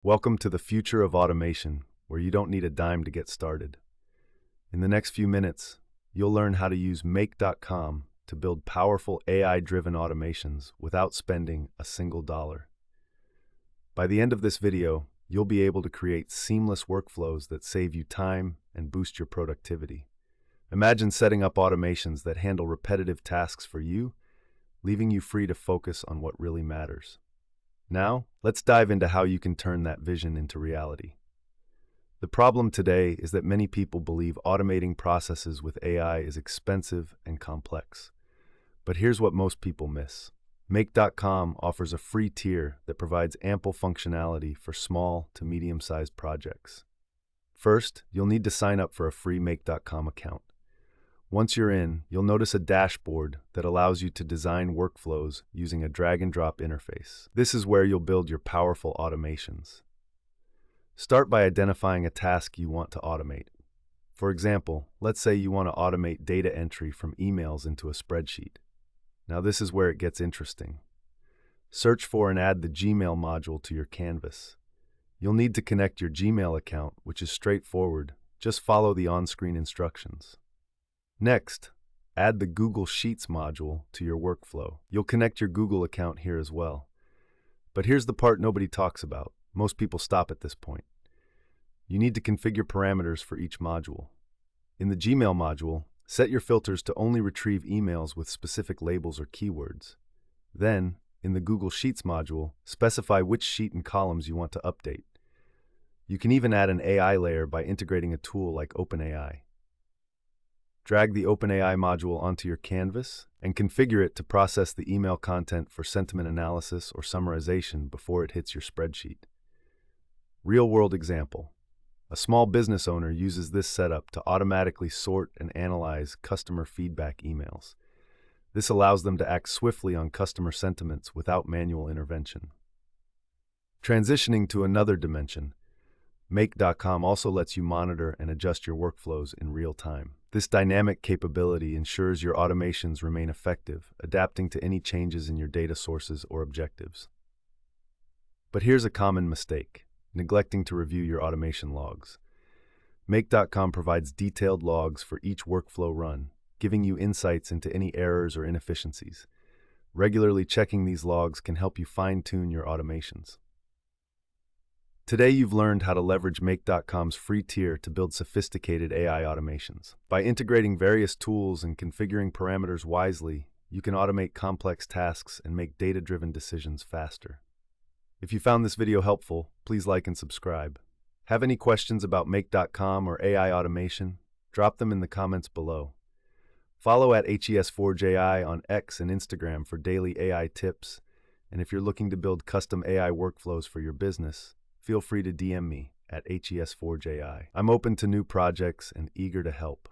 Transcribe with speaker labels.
Speaker 1: Welcome to the future of automation, where you don't need a dime to get started. In the next few minutes, you'll learn how to use Make.com to build powerful AI-driven automations without spending a single dollar. By the end of this video, you'll be able to create seamless workflows that save you time and boost your productivity. Imagine setting up automations that handle repetitive tasks for you, leaving you free to focus on what really matters. Now, let's dive into how you can turn that vision into reality. The problem today is that many people believe automating processes with AI is expensive and complex. But here's what most people miss. Make.com offers a free tier that provides ample functionality for small to medium-sized projects. First, you'll need to sign up for a free Make.com account. Once you're in, you'll notice a dashboard that allows you to design workflows using a drag-and-drop interface. This is where you'll build your powerful automations. Start by identifying a task you want to automate. For example, let's say you want to automate data entry from emails into a spreadsheet. Now this is where it gets interesting. Search for and add the Gmail module to your canvas. You'll need to connect your Gmail account, which is straightforward. Just follow the on-screen instructions. Next, add the Google Sheets module to your workflow. You'll connect your Google account here as well. But here's the part nobody talks about. Most people stop at this point. You need to configure parameters for each module. In the Gmail module, set your filters to only retrieve emails with specific labels or keywords. Then, in the Google Sheets module, specify which sheet and columns you want to update. You can even add an AI layer by integrating a tool like OpenAI. Drag the OpenAI module onto your canvas and configure it to process the email content for sentiment analysis or summarization before it hits your spreadsheet. Real-world example. A small business owner uses this setup to automatically sort and analyze customer feedback emails. This allows them to act swiftly on customer sentiments without manual intervention. Transitioning to another dimension, Make.com also lets you monitor and adjust your workflows in real time. This dynamic capability ensures your automations remain effective, adapting to any changes in your data sources or objectives. But here's a common mistake: neglecting to review your automation logs. Make.com provides detailed logs for each workflow run, giving you insights into any errors or inefficiencies. Regularly checking these logs can help you fine-tune your automations. Today you've learned how to leverage Make.com's free tier to build sophisticated AI automations. By integrating various tools and configuring parameters wisely, you can automate complex tasks and make data-driven decisions faster. If you found this video helpful, please like and subscribe. Have any questions about Make.com or AI automation? Drop them in the comments below. Follow at HES4JI on X and Instagram for daily AI tips. And if you're looking to build custom AI workflows for your business, feel free to DM me at HES4JI. I'm open to new projects and eager to help.